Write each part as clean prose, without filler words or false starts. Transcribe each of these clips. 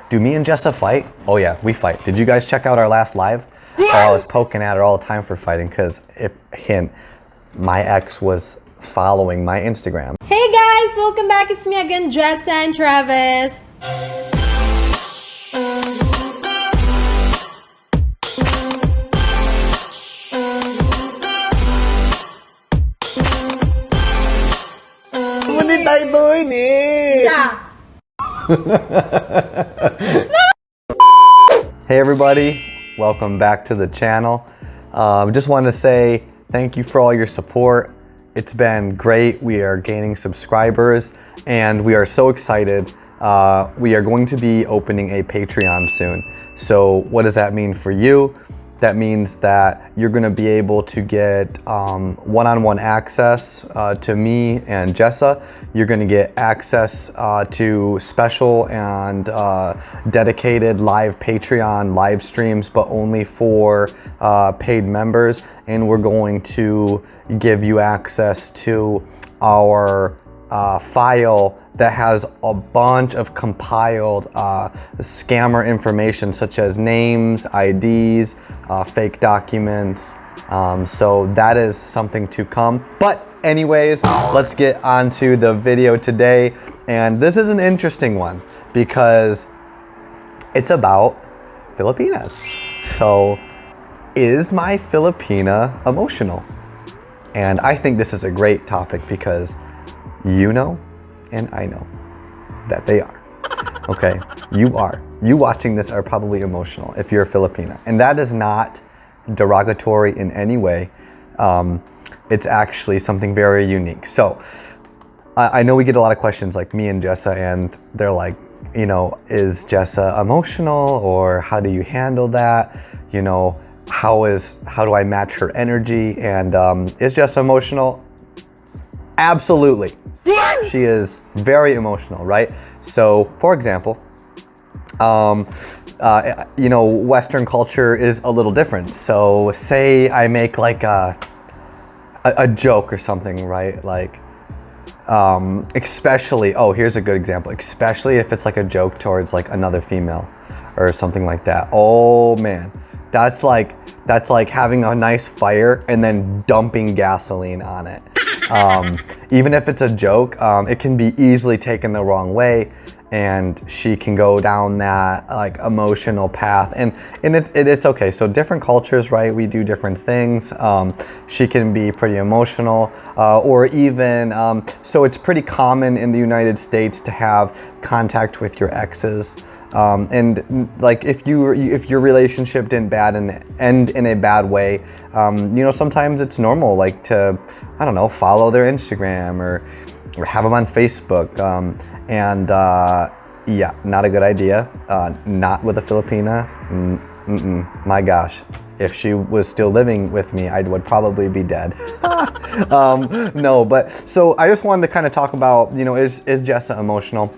Do me and Jessa fight? Oh yeah, we fight. Did you guys check out our last live? Oh, I was poking at her all the time for fighting because, hint, my ex was following my Instagram. Hey guys, welcome back. It's me again, Jessa and Travis. Hindi tayo doon eh! Hey everybody, welcome back to the channel. Just wanted to say thank you for all your support. It's been great. We are gaining subscribers and we are so excited. We are going to be opening a Patreon soon. So what does that mean for you? That means that you're gonna be able to get one-on-one access to me and Jessa. You're gonna get access to special and dedicated live Patreon live streams, but only for paid members. And we're going to give you access to our file that has a bunch of compiled scammer information such as names, IDs, fake documents. So that is something to come. But anyways, let's get on to the video today. And this is an interesting one because it's about Filipinas. So is my Filipina emotional? And I think this is a great topic because you know, and I know that they are. Okay, you are. You watching this are probably emotional if you're a Filipina. And that is not derogatory in any way. It's actually something very unique. So I know we get a lot of questions like me and Jessa, and they're like, you know, is Jessa emotional, or how do you handle that? You know, how do I match her energy? And is Jessa emotional? Absolutely. She is very emotional, right? So, for example, you know, Western culture is a little different. So, say I make like a joke or something, right? Like, especially, oh, here's a good example. Especially if it's like a joke towards like another female or something like that. Oh man, that's like having a nice fire and then dumping gasoline on it. Even if it's a joke, it can be easily taken the wrong way, and she can go down that like emotional path, and it's okay. So different cultures, right? We do different things. She can be pretty emotional, or even so it's pretty common in the United States to have contact with your exes, and like if your relationship didn't end in a bad way, you know, sometimes it's normal like to, I don't know, follow their Instagram or have them on Facebook, and yeah, not a good idea. Not with a Filipina. My gosh, if she was still living with me, I would probably be dead. No, but so I just wanted to kind of talk about, you know, is Jessa emotional?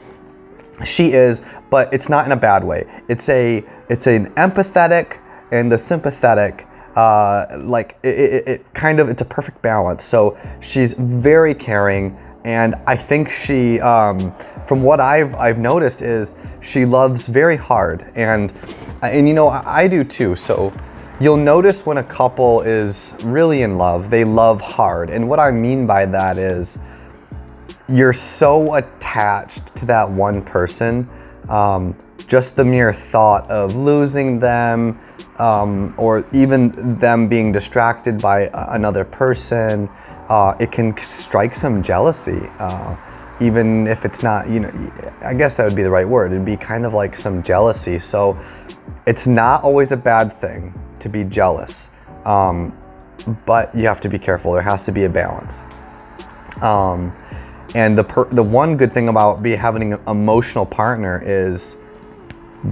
She is, but it's not in a bad way. It's an empathetic and a sympathetic. Like it kind of, it's a perfect balance. So she's very caring, and I think she, from what I've noticed, is she loves very hard, and you know, I do too. So you'll notice when a couple is really in love, they love hard, and what I mean by that is you're so attached to that one person. Just the mere thought of losing them, or even them being distracted by another person, it can strike some jealousy. Even if it's not, you know, I guess that would be the right word. It'd be kind of like some jealousy. So it's not always a bad thing to be jealous, but you have to be careful. There has to be a balance. And the one good thing about having an emotional partner is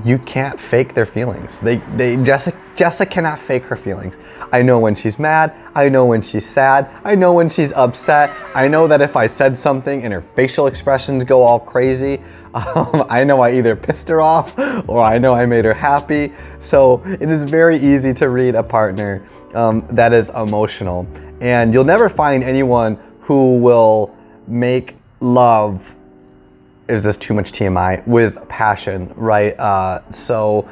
you can't fake their feelings. Jessa cannot fake her feelings. I know when she's mad. I know when she's sad. I know when she's upset. I know that if I said something and her facial expressions go all crazy, I know I either pissed her off or I know I made her happy. So it is very easy to read a partner that is emotional. And you'll never find anyone who will make love is this too much TMI? With passion, right? So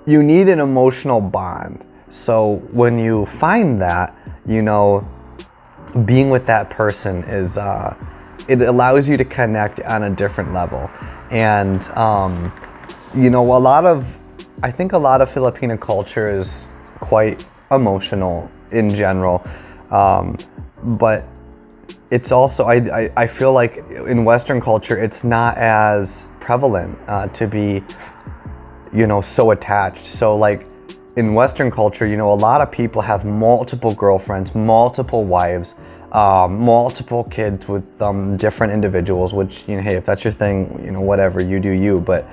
you need an emotional bond. So when you find that, being with that person is, it allows you to connect on a different level. And, I think a lot of Filipino culture is quite emotional in general. But it's also, I feel like in Western culture, it's not as prevalent to be, so attached. So like in Western culture, a lot of people have multiple girlfriends, multiple wives, multiple kids with different individuals, which, hey, if that's your thing, whatever, you do you. But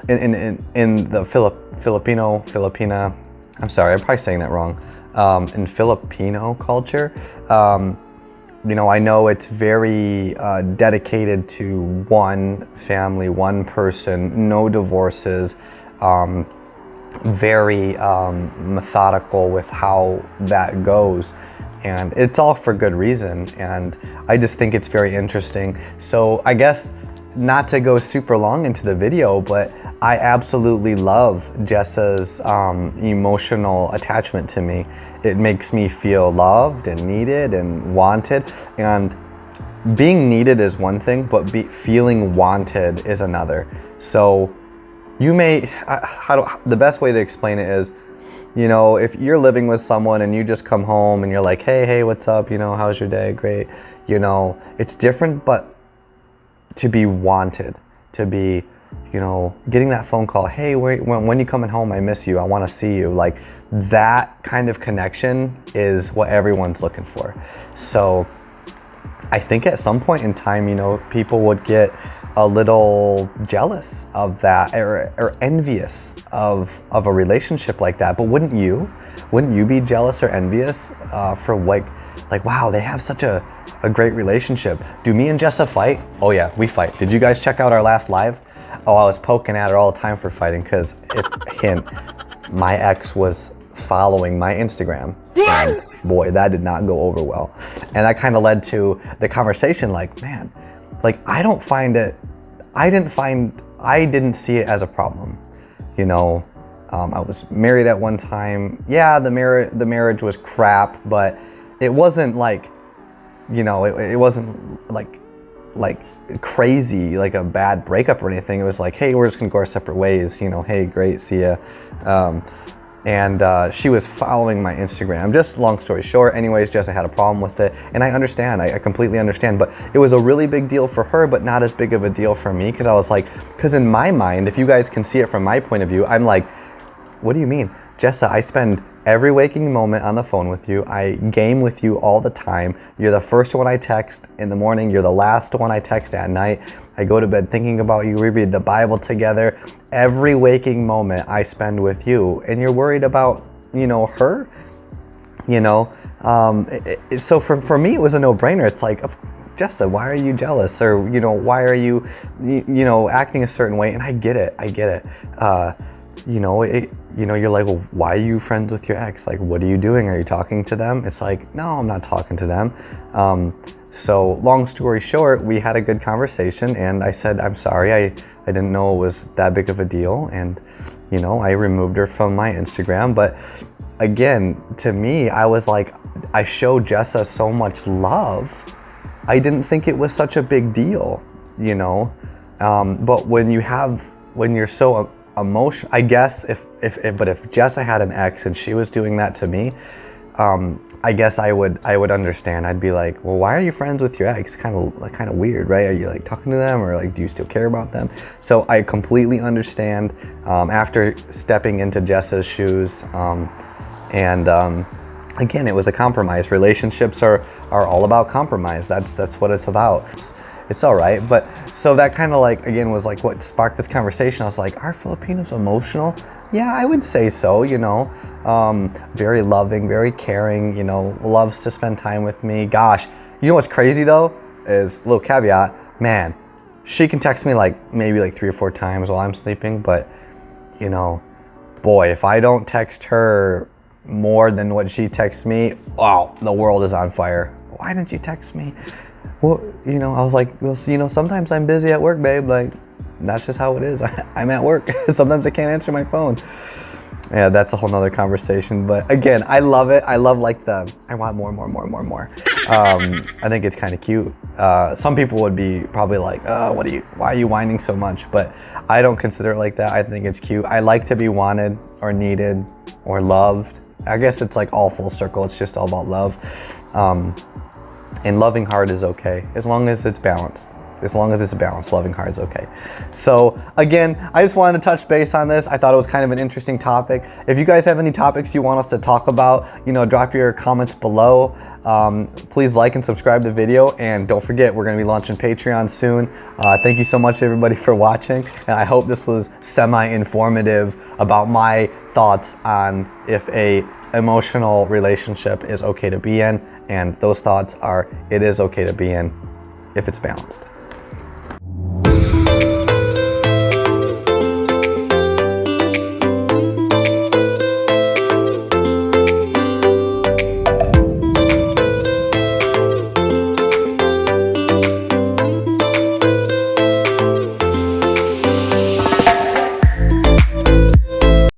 in the Filipina, I'm sorry, I'm probably saying that wrong. In Filipino culture, I know it's very dedicated to one family, one person, no divorces, very methodical with how that goes. And it's all for good reason. And I just think it's very interesting. So I guess not to go super long into the video, but I absolutely love Jessa's emotional attachment to me. It makes me feel loved and needed and wanted. And being needed is one thing, but feeling wanted is another. So you may, the best way to explain it is, if you're living with someone and you just come home and you're like, hey, what's up? How's your day? Great. It's different, but to be wanted, to be, getting that phone call, hey, when you coming home? I miss you. I want to see you. Like that kind of connection is what everyone's looking for. So I think at some point in time, people would get a little jealous of that or envious of a relationship like that. But wouldn't you be jealous or envious for like, wow, they have such a great relationship. Do me and Jessa fight? Oh yeah, we fight. Did you guys check out our last live? Oh, I was poking at her all the time for fighting because, hint, my ex was following my Instagram. And boy, that did not go over well. And that kind of led to the conversation like, man, like I didn't see it as a problem. I was married at one time. Yeah, the marriage was crap, but it wasn't like, it wasn't like crazy, like a bad breakup or anything. It was like, hey, we're just gonna go our separate ways. Hey, great, see ya. And she was following my Instagram. Just long story short, anyways, Jessa had a problem with it. And I understand, I completely understand, but it was a really big deal for her, but not as big of a deal for me. Cause I was like, cause in my mind, if you guys can see it from my point of view, I'm like, what do you mean? Jessa, I spend every waking moment on the phone with you. I game with you all the time. You're the first one I text in the morning. You're the last one I text at night. I go to bed thinking about you. We read the Bible together. Every waking moment I spend with you. And you're worried about, her? So for me, it was a no-brainer. It's like, Jessa, why are you jealous? Or, why are you, acting a certain way? And I get it. You're like, well, why are you friends with your ex? Like, what are you doing? Are you talking to them? It's like, no, I'm not talking to them. So long story short, we had a good conversation and I said, I'm sorry, I didn't know it was that big of a deal. And, I removed her from my Instagram. But again, to me, I was like, I showed Jessa so much love. I didn't think it was such a big deal, but when you're so emotion, I guess if Jessa had an ex and she was doing that to me, I guess I would understand. I'd be like, well, why are you friends with your ex? Kind of weird, right? Are you like talking to them or like, do you still care about them? So I completely understand after stepping into Jessa's shoes. Again, it was a compromise. Relationships are all about compromise. That's what it's about. It's all right. But so that kind of like, again, was like what sparked this conversation. I was like, are Filipinos emotional? Yeah, I would say so, very loving, very caring, loves to spend time with me. Gosh, what's crazy though is, little caveat, man, she can text me like maybe like 3 or 4 times while I'm sleeping. But, boy, if I don't text her more than what she texts me, wow, the world is on fire. Why didn't you text me? well, I was like, well, sometimes I'm busy at work, babe. Like, that's just how it is. I'm at work. Sometimes I can't answer my phone. Yeah, that's a whole nother conversation. But again, I love it. I love like I want more. I think it's kind of cute. Some people would be probably like, oh, why are you whining so much? But I don't consider it like that. I think it's cute. I like to be wanted or needed or loved. I guess it's like all full circle. It's just all about love. And loving hard is okay, as long as it's balanced. As long as it's balanced, loving hard is okay. So again, I just wanted to touch base on this. I thought it was kind of an interesting topic. If you guys have any topics you want us to talk about, drop your comments below. Please like and subscribe to the video. And don't forget, we're gonna be launching Patreon soon. Thank you so much everybody for watching. And I hope this was semi-informative about my thoughts on if a emotional relationship is okay to be in. And those thoughts are, it is okay to be in if it's balanced.